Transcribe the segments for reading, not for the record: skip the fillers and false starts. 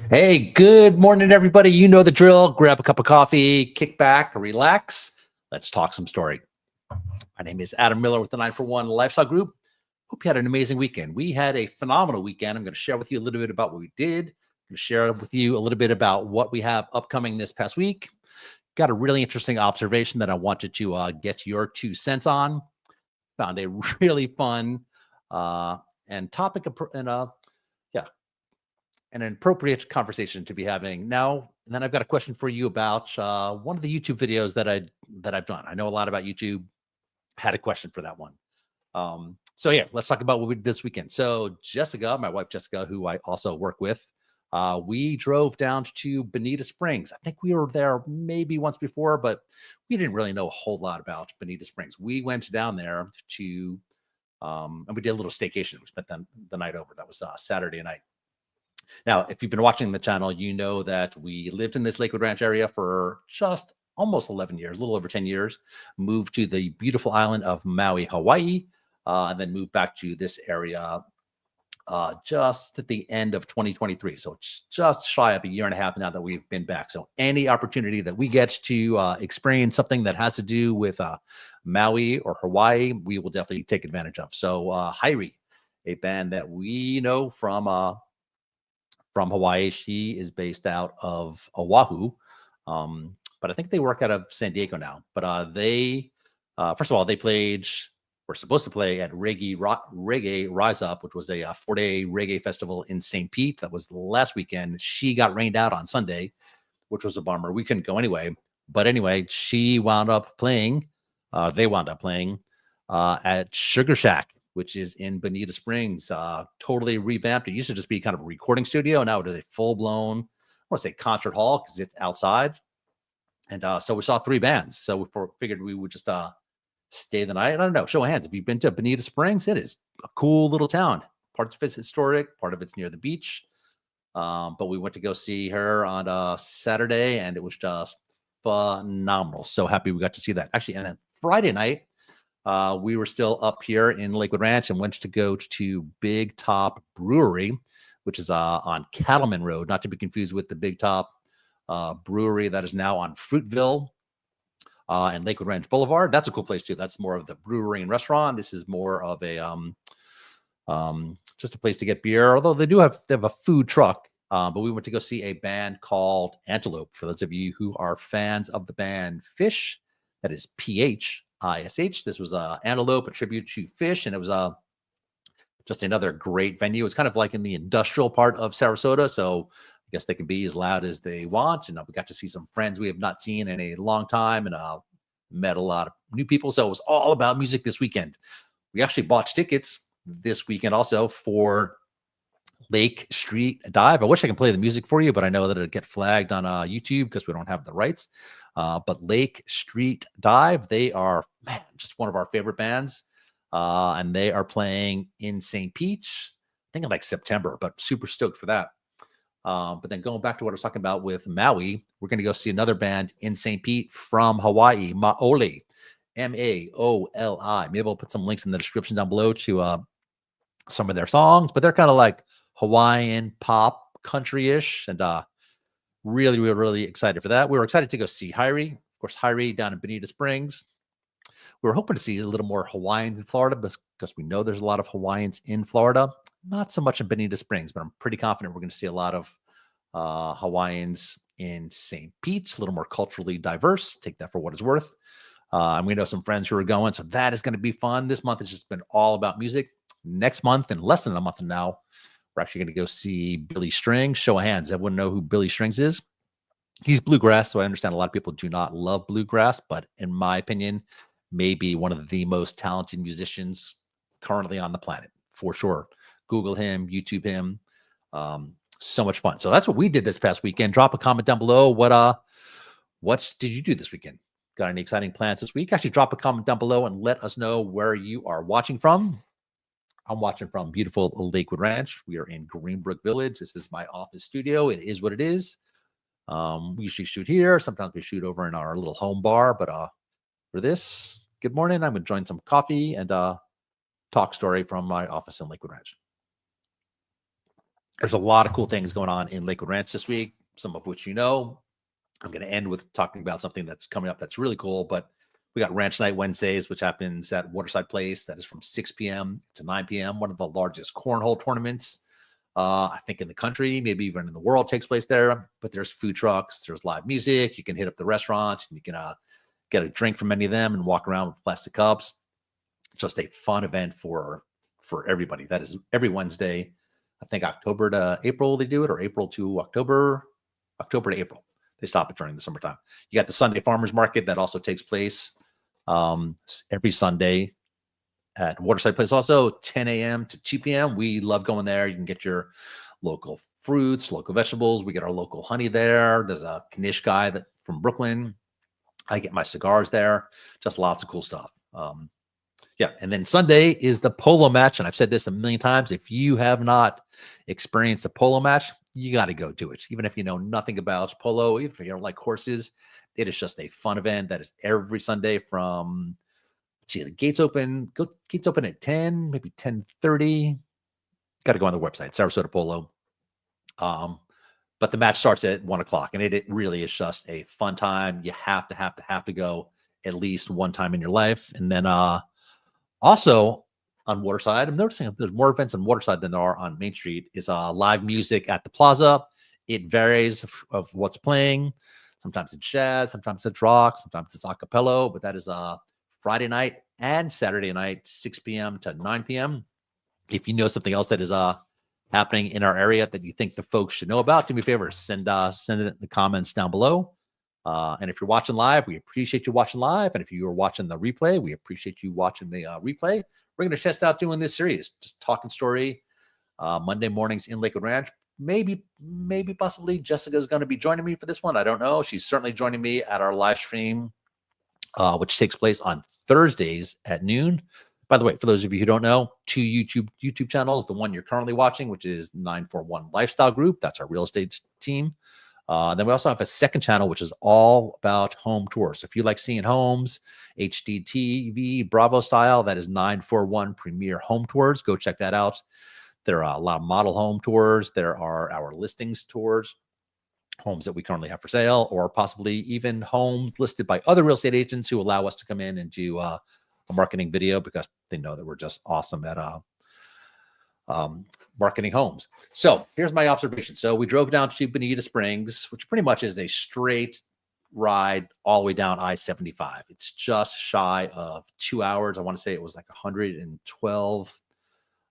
Hey, good morning, everybody. You know the drill. Grab a cup of coffee, kick back, relax. Let's talk some story. My name is Adam Miller with the 9 for 1 Lifestyle Group. Hope you had an amazing weekend. We had a phenomenal weekend. I'm going to share with you a little bit about what we did. I'm going to share with you a little bit about what we have upcoming this past week. Got a really interesting observation that I wanted to get your 2 cents on. Found a really fun and topic and yeah, and an appropriate conversation to be having now. And then I've got a question for you about one of the YouTube videos that I've done. I know a lot about YouTube. Had a question for that one. So yeah, let's talk about what we did this weekend. So Jessica, my wife Jessica, who I also work with, we drove down to Bonita Springs. I think we were there maybe once before, but we didn't really know a whole lot about Bonita Springs. We went down there to and we did a little staycation. We spent the night over. That was Saturday night. Now, if you've been watching the channel, you know that we lived in this Lakewood Ranch area for just almost 11 years, a little over 10 years, moved to the beautiful island of Maui, Hawaii, and then moved back to this area just at the end of 2023. So it's just shy of a year and a half now that we've been back. So any opportunity that we get to experience something that has to do with Maui or Hawaii, we will definitely take advantage of. So Hairi, a band that we know from Hawaii. She is based out of Oahu, but I think they work out of San Diego now. But first of all, were supposed to play at Reggae Rise Up, which was a 4-day reggae festival in St. Pete. That was last weekend. She got rained out on Sunday, which was a bummer. We couldn't go anyway. But anyway, they wound up playing at Sugar Shack, which is in Bonita Springs, totally revamped. It used to just be kind of a recording studio. Now it is a full-blown, I want to say concert hall because it's outside. And so we saw 3 bands. So we figured we would just stay the night. I don't know, show of hands. If you've been to Bonita Springs, it is a cool little town. Part of it's historic, part of it's near the beach. But we went to go see her on Saturday, and it was just phenomenal. So happy we got to see that. Actually, and then Friday night, we were still up here in Lakewood Ranch and went to go to Big Top Brewery, which is on Cattleman Road, not to be confused with the Big Top Brewery that is now on Fruitville and Lakewood Ranch Boulevard. That's a cool place too. That's more of the brewery and restaurant. This is more of a just a place to get beer, although they have a food truck. But we went to go see a band called Antelope. For those of you who are fans of the band Fish, that is PHISH. This was Antelope, a tribute to Fish, and it was just another great venue. It's kind of like in the industrial part of Sarasota, so I guess they can be as loud as they want. And we got to see some friends we have not seen in a long time, and met a lot of new people. So it was all about music this weekend. We actually bought tickets this weekend also for Lake Street Dive. I wish I could play the music for you, but I know that it'd get flagged on YouTube because we don't have the rights. But Lake Street Dive, they are just one of our favorite bands. And they are playing in St. Pete, I think in like September, but super stoked for that. But then going back to what I was talking about with Maui, we're going to go see another band in St. Pete from Hawaii, Maoli, Maoli. Maybe I'll put some links in the description down below to some of their songs, but they're kind of like Hawaiian pop country-ish, and really, we were really excited for that. We were excited to go see Hairi. Of course, Hairi down in Bonita Springs. We were hoping to see a little more Hawaiians in Florida because we know there's a lot of Hawaiians in Florida. Not so much in Bonita Springs, but I'm pretty confident we're going to see a lot of Hawaiians in St. Pete, a little more culturally diverse. Take that for what it's worth. And we know some friends who are going, so that is going to be fun. This month has just been all about music. Next month, in less than a month from now, we're actually going to go see Billy Strings. Show of hands, everyone know who Billy Strings is? He's bluegrass, so I understand a lot of people do not love bluegrass, but in my opinion, maybe one of the most talented musicians currently on the planet, for sure. Google him, YouTube him. So much fun. So that's what we did this past weekend. Drop a comment down below. What did you do this weekend? Got any exciting plans this week? Actually, drop a comment down below and let us know where you are watching from. I'm watching from beautiful Lakewood Ranch. We are in Greenbrook Village. This is my office studio. It is what it is. We usually shoot here. Sometimes we shoot over in our little home bar. But for this, good morning. I'm enjoying some coffee and talk story from my office in Lakewood Ranch. There's a lot of cool things going on in Lakewood Ranch this week, some of which you know. I'm going to end with talking about something that's coming up that's really cool. But we got Ranch Night Wednesdays, which happens at Waterside Place. That is from 6 p.m. to 9 p.m. One of the largest cornhole tournaments, I think, in the country, maybe even in the world, takes place there. But there's food trucks, there's live music. You can hit up the restaurants, and you can get a drink from any of them and walk around with plastic cups. Just a fun event for everybody. That is every Wednesday. I think October to April they do it, or April to October to April. They stop it during the summertime. You got the Sunday Farmers Market that also takes place every Sunday at Waterside Place. Also 10 a.m. to 2 p.m. We love going there. You can get your local fruits, local vegetables. We get our local honey there. There's a Knish guy from Brooklyn. I get my cigars there. Just lots of cool stuff. Yeah, and then Sunday is the polo match, and I've said this a million times. If you have not experienced a polo match, you got to go do it. Even if you know nothing about polo, even if you don't like horses, it is just a fun event that is every Sunday from, let's see, the gates open at 10, maybe 10:30. Got to go on the website, Sarasota Polo. But the match starts at 1 o'clock, and it really is just a fun time. You have to go at least one time in your life. And then also on Waterside, I'm noticing there's more events on Waterside than there are on Main Street, is live music at the plaza. It varies of what's playing. Sometimes it's jazz, sometimes it's rock, sometimes it's a cappella, but that is Friday night and Saturday night, 6 p.m. to 9 p.m. If you know something else that is happening in our area that you think the folks should know about, do me a favor, send it in the comments down below. And if you're watching live, we appreciate you watching live. And if you are watching the replay, we appreciate you watching the replay. We're going to test out doing this series, just talking story, Monday mornings in Lakewood Ranch. Maybe possibly Jessica's going to be joining me for this one. I don't know. She's certainly joining me at our live stream, which takes place on Thursdays at noon. By the way, for those of you who don't know, two YouTube channels. The one you're currently watching, which is 941 Lifestyle Group. That's our real estate team. Then we also have a second channel, which is all about home tours. So if you like seeing homes, HD TV, Bravo style, that is 941 Premier Home Tours. Go check that out. There are a lot of model home tours. There are our listings tours, homes that we currently have for sale, or possibly even homes listed by other real estate agents who allow us to come in and do a marketing video because they know that we're just awesome at marketing homes. So here's my observation. So we drove down to Bonita Springs, which pretty much is a straight ride all the way down I-75. It's just shy of 2 hours. I want to say it was like 112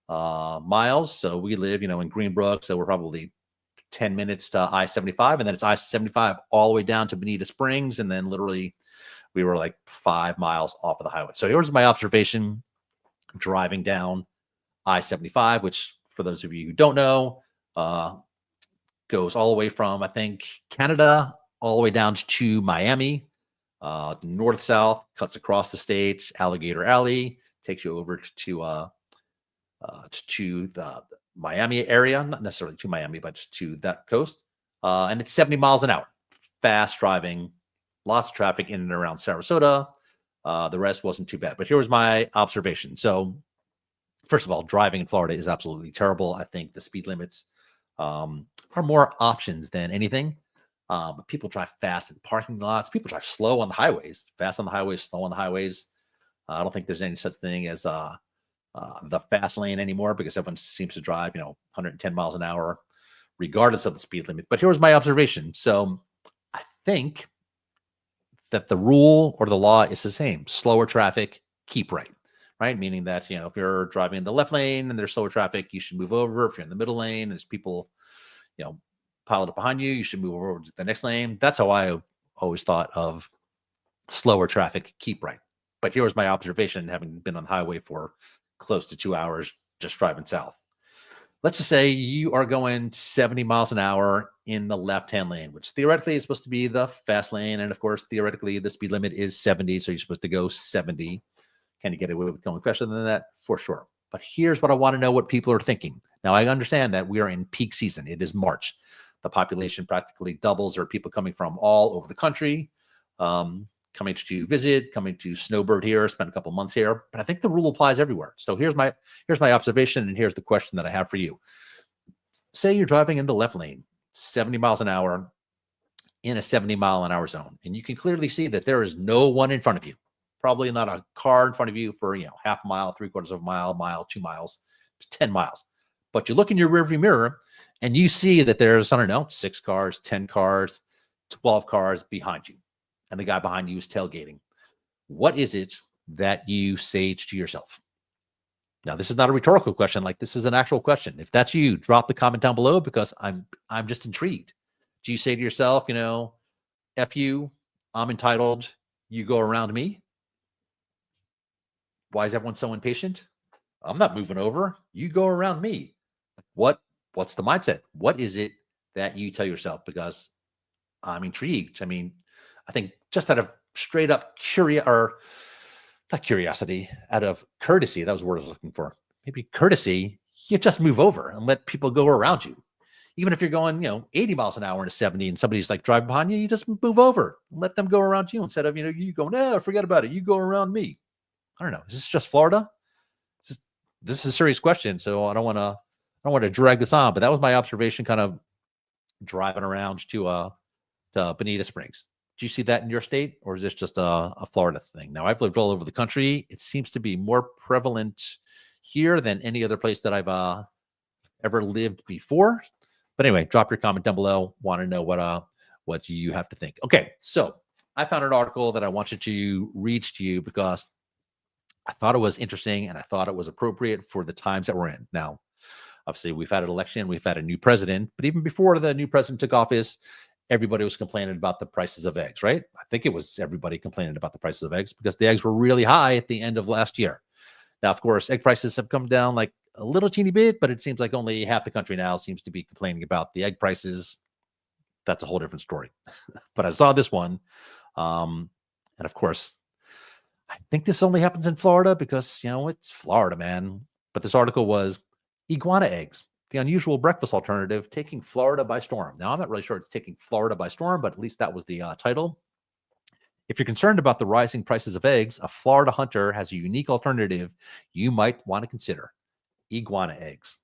miles. So we live, in Greenbrook. So we're probably 10 minutes to I-75, and then it's I-75 all the way down to Bonita Springs. And then literally we were like 5 miles off of the highway. So here's my observation driving down I-75, which for those of you who don't know, goes all the way from, I think, Canada all the way down to Miami, north-south, cuts across the state, Alligator Alley, takes you over to the Miami area, not necessarily to Miami, but to that coast. And it's 70 miles an hour, fast driving, lots of traffic in and around Sarasota. The rest wasn't too bad. But here was my observation. So first of all, driving in Florida is absolutely terrible. I think the speed limits are more options than anything. But people drive fast in parking lots. People drive slow on the highways, fast on the highways, slow on the highways. I don't think there's any such thing as the fast lane anymore because everyone seems to drive, 110 miles an hour, regardless of the speed limit. But here was my observation. So I think that the rule or the law is the same. Slower traffic, keep right. Right? Meaning that, if you're driving in the left lane and there's slower traffic, you should move over. If you're in the middle lane, there's people, piled up behind you, you should move over to the next lane. That's how I always thought of slower traffic, keep right. But here was my observation, having been on the highway for close to 2 hours, just driving south. Let's just say you are going 70 miles an hour in the left-hand lane, which theoretically is supposed to be the fast lane. And of course, theoretically, the speed limit is 70. So you're supposed to go 70. Can you get away with going faster than that? For sure. But here's what I want to know what people are thinking. Now, I understand that we are in peak season. It is March. The population practically doubles. There are people coming from all over the country, coming to visit, coming to snowbird here, spend a couple months here. But I think the rule applies everywhere. So here's my observation, and here's the question that I have for you. say you're driving in the left lane, 70 miles an hour in a 70-mile-an-hour zone, and you can clearly see that there is no one in front of you. Probably not a car in front of you for, half a mile, three-quarters of a mile, 2 miles, 10 miles. But you look in your rearview mirror and you see that there's, I don't know, 6 cars, 10 cars, 12 cars behind you. And the guy behind you is tailgating. What is it that you say to yourself? Now, this is not a rhetorical question. Like, this is an actual question. If that's you, drop the comment down below, because I'm just intrigued. Do you say to yourself, F you, I'm entitled, you go around me? Why is everyone so impatient? I'm not moving over. You go around me. What's the mindset? What is it that you tell yourself? Because I'm intrigued. I mean, I think just out of straight up curiosity, out of courtesy, that was the word I was looking for. Maybe courtesy, you just move over and let people go around you. Even if you're going, 80 miles an hour into 70 and somebody's like driving behind you, you just move over and let them go around you instead of, you go, no, forget about it. You go around me. I don't know. Is this just Florida? This is a serious question, so I don't want to drag this on, but that was my observation kind of driving around to Bonita Springs. Do you see that in your state, or is this just a Florida thing? Now, I've lived all over the country. It seems to be more prevalent here than any other place that I've ever lived before. But anyway, drop your comment down below. Want to know what you have to think. Okay, so I found an article that I wanted to read to you because I thought it was interesting and I thought it was appropriate for the times that we're in. Now, obviously, we've had an election, we've had a new president, but even before the new president took office, everybody was complaining about the prices of eggs, right? I think it was everybody complaining about the prices of eggs because the eggs were really high at the end of last year. Now, of course, egg prices have come down like a little teeny bit, but it seems like only half the country now seems to be complaining about the egg prices. That's a whole different story. But I saw this one. And of course, I think this only happens in Florida because, it's Florida, man. But this article was iguana eggs, the unusual breakfast alternative, taking Florida by storm. Now, I'm not really sure it's taking Florida by storm, but at least that was the title. If you're concerned about the rising prices of eggs, a Florida hunter has a unique alternative you might want to consider: iguana eggs.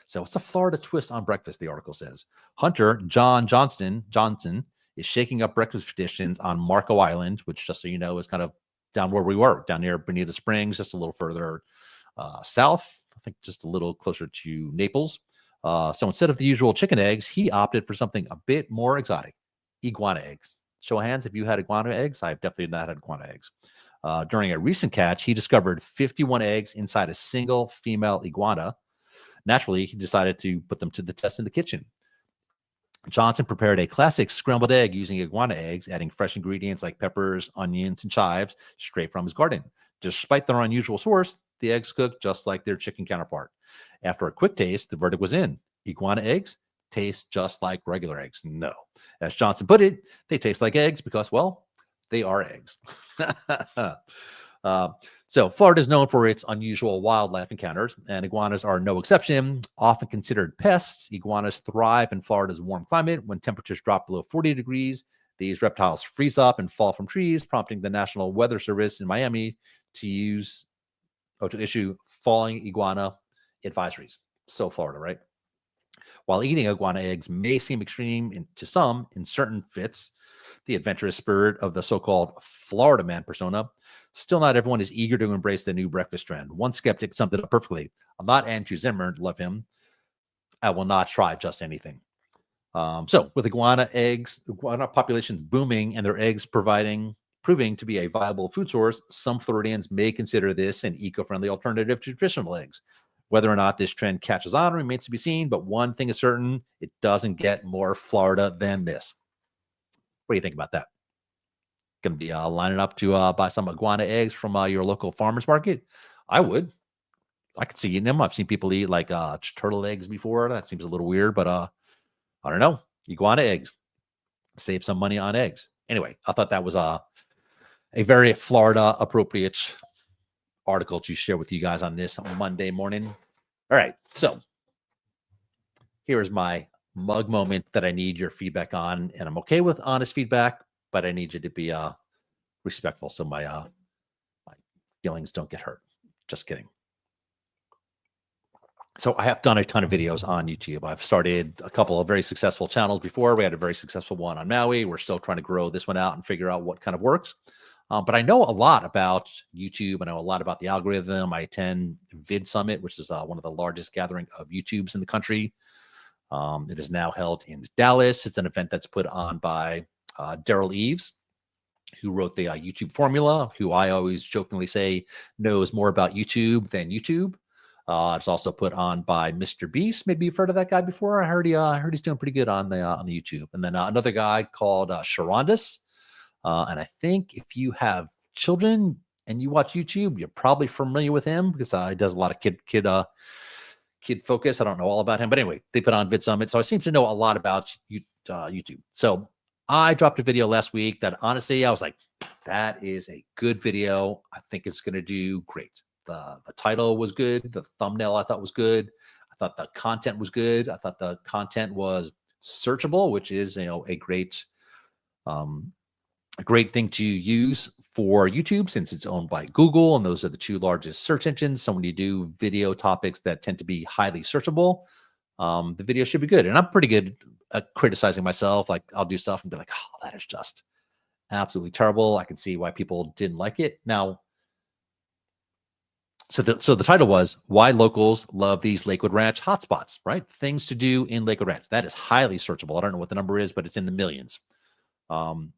So it's a Florida twist on breakfast, the article says. Hunter John Johnson is shaking up breakfast traditions on Marco Island, which, just so you know, is kind of down where we were, down near Bonita Springs, just a little further south, I think just a little closer to Naples. So instead of the usual chicken eggs, he opted for something a bit more exotic: iguana eggs. Show of hands if you had iguana eggs. I've definitely not had iguana eggs. During a recent catch, he discovered 51 eggs inside a single female iguana. Naturally, he decided to put them to the test in the kitchen. Johnson prepared a classic scrambled egg using iguana eggs, adding fresh ingredients like peppers, onions, and chives straight from his garden. Despite their unusual source, the eggs cooked just like their chicken counterpart. After a quick taste, the verdict was in: iguana eggs taste just like regular eggs. No. As Johnson put it, they taste like eggs because, well, they are eggs. So Florida is known for its unusual wildlife encounters, and iguanas are no exception. Often considered pests, iguanas thrive in Florida's warm climate. When temperatures drop below 40 degrees, these reptiles freeze up and fall from trees, prompting the National Weather Service in Miami to issue falling iguana advisories. So Florida, right? While eating iguana eggs may seem extreme to some in certain fits, the adventurous spirit of the so-called Florida man persona, still not everyone is eager to embrace the new breakfast trend. One skeptic summed it up perfectly: I'm not Andrew Zimmern, love him. I will not try just anything. So with iguana populations booming and their eggs proving to be a viable food source, some Floridians may consider this an eco-friendly alternative to traditional eggs. Whether or not this trend catches on remains to be seen, but one thing is certain: it doesn't get more Florida than this. What do you think about that? Going to be lining up to buy some iguana eggs from your local farmer's market? I would. I could see eating them. I've seen people eat like turtle eggs before. That seems a little weird, but I don't know. Iguana eggs. Save some money on eggs. Anyway, I thought that was a very Florida appropriate article to share with you guys on this Monday morning. All right, so here is my mug moment that I need your feedback on, and I'm okay with honest feedback, but I need you to be respectful so my feelings don't get hurt. Just kidding. So I have done a ton of videos on YouTube. I've started a couple of very successful channels before. We had a very successful one on Maui. We're still trying to grow this one out and figure out what kind of works. But I know a lot about YouTube. I know a lot about the algorithm. I attend Vid Summit, which is one of the largest gathering of YouTubes in the country. It is now held in Dallas. It's an event that's put on by Daryl Eves, who wrote the YouTube formula, who I always jokingly say knows more about YouTube than YouTube. It's also put on by Mr. Beast. Maybe you've heard of that guy before. I heard heard he's doing pretty good on the YouTube. And then another guy called Sharondas. And I think if you have children and you watch YouTube, you're probably familiar with him because he does a lot of kid focus. I don't know all about him, but anyway, they put on Vid Summit, so I seem to know a lot about YouTube. So I dropped a video last week that honestly I was like, that is a good video. I think it's going to do great. The title was good. The thumbnail I thought was good. I thought the content was good. I thought the content was searchable, which is a great thing to use for YouTube since it's owned by Google, and those are the two largest search engines. So when you do video topics that tend to be highly searchable, the video should be good. And I'm pretty good at criticizing myself. Like I'll do stuff and be like, oh, that is just absolutely terrible. I can see why people didn't like it. Now, so the title was Why Locals Love These Lakewood Ranch Hotspots, right? Things to do in Lakewood Ranch. That is highly searchable. I don't know what the number is, but it's in the millions. And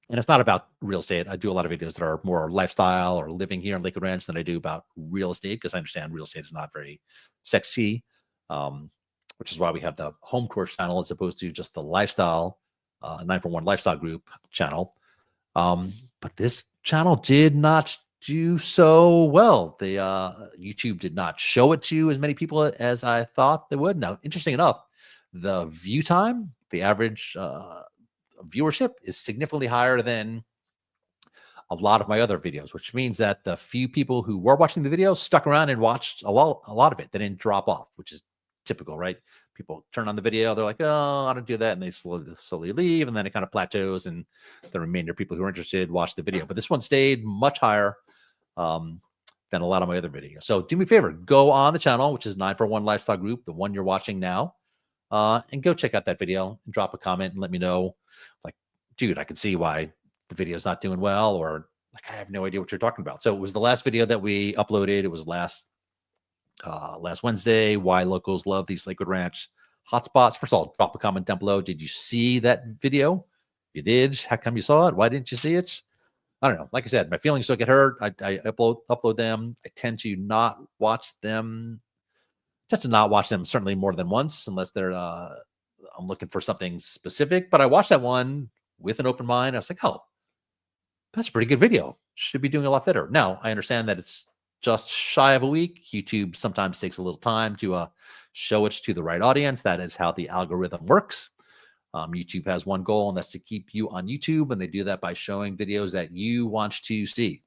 it's not about real estate. I do a lot of videos that are more lifestyle or living here in Lakewood Ranch than I do about real estate because I understand real estate is not very sexy, which is why we have the home tour channel as opposed to just the lifestyle 941 lifestyle group channel. But this channel did not do so well. The YouTube did not show it to as many people as I thought they would. Now, interesting enough, the view time, the average viewership is significantly higher than a lot of my other videos, which means that the few people who were watching the video stuck around and watched a lot of it. They didn't drop off, which is typical, right? People turn on the video, they're like, oh, I don't do that. And they slowly leave. And then it kind of plateaus. And the remainder of people who are interested watch the video. But this one stayed much higher than a lot of my other videos. So do me a favor, go on the channel, which is 941 Lifestyle Group, the one you're watching now, and go check out that video and drop a comment and let me know, like, dude, I can see why the video's not doing well, or like, I have no idea what you're talking about. So it was the last video that we uploaded. It was last Wednesday. Why locals love these Lakewood Ranch hotspots. First of all, drop a comment down below. Did you see that video? You did. How come you saw it? Why didn't you see it? I don't know. Like I said, my feelings don't get hurt. I upload them. I tend to not watch them. Certainly more than once, unless they're I'm looking for something specific. But I watched that one with an open mind. I was like, oh, that's a pretty good video. Should be doing a lot better. Now, I understand that it's just shy of a week. YouTube sometimes takes a little time to show it to the right audience. That is how the algorithm works. YouTube has one goal, and that's to keep you on YouTube, and they do that by showing videos that you want to see.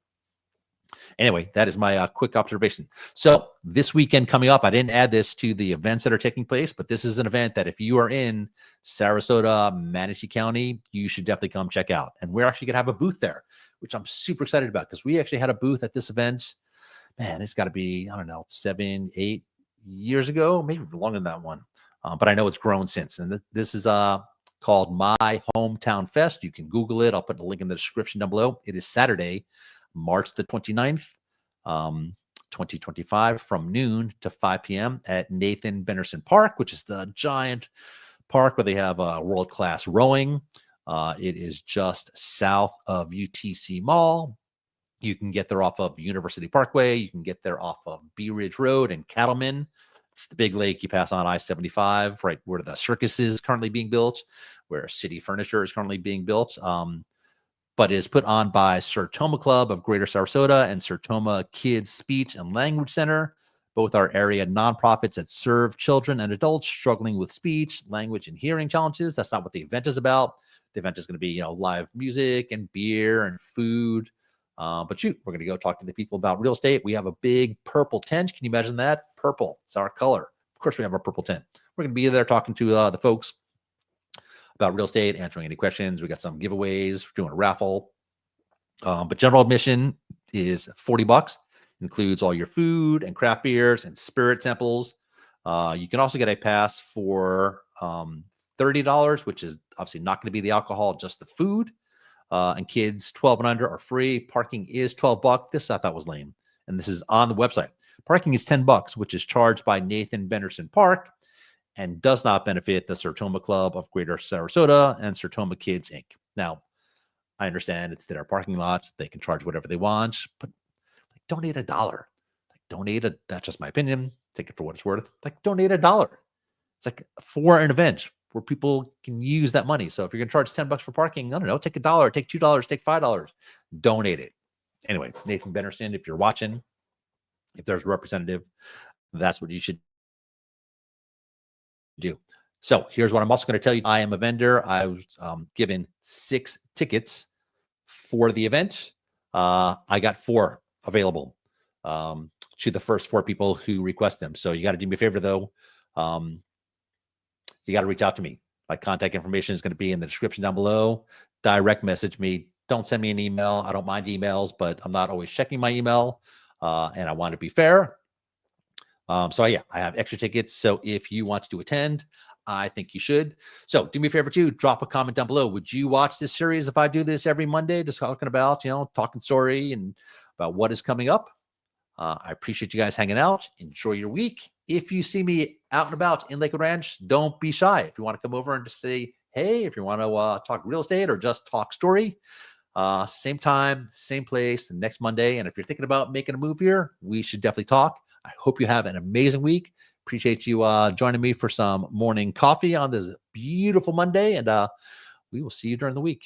Anyway, that is my quick observation. So this weekend coming up, I didn't add this to the events that are taking place, but this is an event that if you are in Sarasota, Manatee County, you should definitely come check out. And we're actually going to have a booth there, which I'm super excited about because we actually had a booth at this event. Man, it's got to be, I don't know, 7, 8 years ago, maybe longer than that one. But I know it's grown since. And this is called My Hometown Fest. You can Google it. I'll put the link in the description down below. It is Saturday, March the 29th, 2025, from noon to 5 p.m. at Nathan Benderson Park, which is the giant park where they have world-class rowing. It is just south of UTC Mall. You can get there off of University Parkway. You can get there off of Bee Ridge Road and Cattleman. It's the big lake you pass on I-75, right where the circus is currently being built, where city furniture is currently being built. But is put on by Sertoma Club of Greater Sarasota and Sertoma Kids Speech and Language Center. Both are area nonprofits that serve children and adults struggling with speech, language, and hearing challenges. That's not what the event is about. The event is going to be, live music and beer and food. But shoot, we're going to go talk to the people about real estate. We have a big purple tent. Can you imagine that? Purple. It's our color. Of course, we have our purple tent. We're going to be there talking to the folks about real estate, answering any questions. We got some giveaways. We're doing a raffle. But general admission is $40. Includes all your food and craft beers and spirit samples. You can also get a pass for $30, which is obviously not going to be the alcohol, just the food. And kids 12 and under are free. Parking is $12. This I thought was lame. And this is on the website. Parking is $10, which is charged by Nathan Benderson Park and does not benefit the Sertoma Club of Greater Sarasota and Sertoma Kids, Inc. Now, I understand it's their parking lots. They can charge whatever they want, but like donate $1. Like that's just my opinion. Take it for what it's worth. Like donate $1. It's like for an event where people can use that money. So if you're going to charge $10 for parking, I don't know, take $1, take $2, take $5, donate it. Anyway, Nathan Benderson, if you're watching, if there's a representative, that's what you should do. So here's what I'm also going to tell you. I am a vendor. I was given 6 tickets for the event. I got 4 available to the first 4 people who request them. So you got to do me a favor, though. You got to reach out to me. My contact information is going to be in the description down below. Direct message me. Don't send me an email. I don't mind emails, but I'm not always checking my email. And I want to be fair. So yeah, I have extra tickets. So if you want to attend, I think you should. So do me a favor too, drop a comment down below. Would you watch this series if I do this every Monday, just talking about, talking story and about what is coming up? I appreciate you guys hanging out. Enjoy your week. If you see me out and about in Lakewood Ranch, don't be shy. If you want to come over and just say, hey, if you want to talk real estate or just talk story, same time, same place, next Monday. And if you're thinking about making a move here, we should definitely talk. I hope you have an amazing week. Appreciate you joining me for some morning coffee on this beautiful Monday. And we will see you during the week.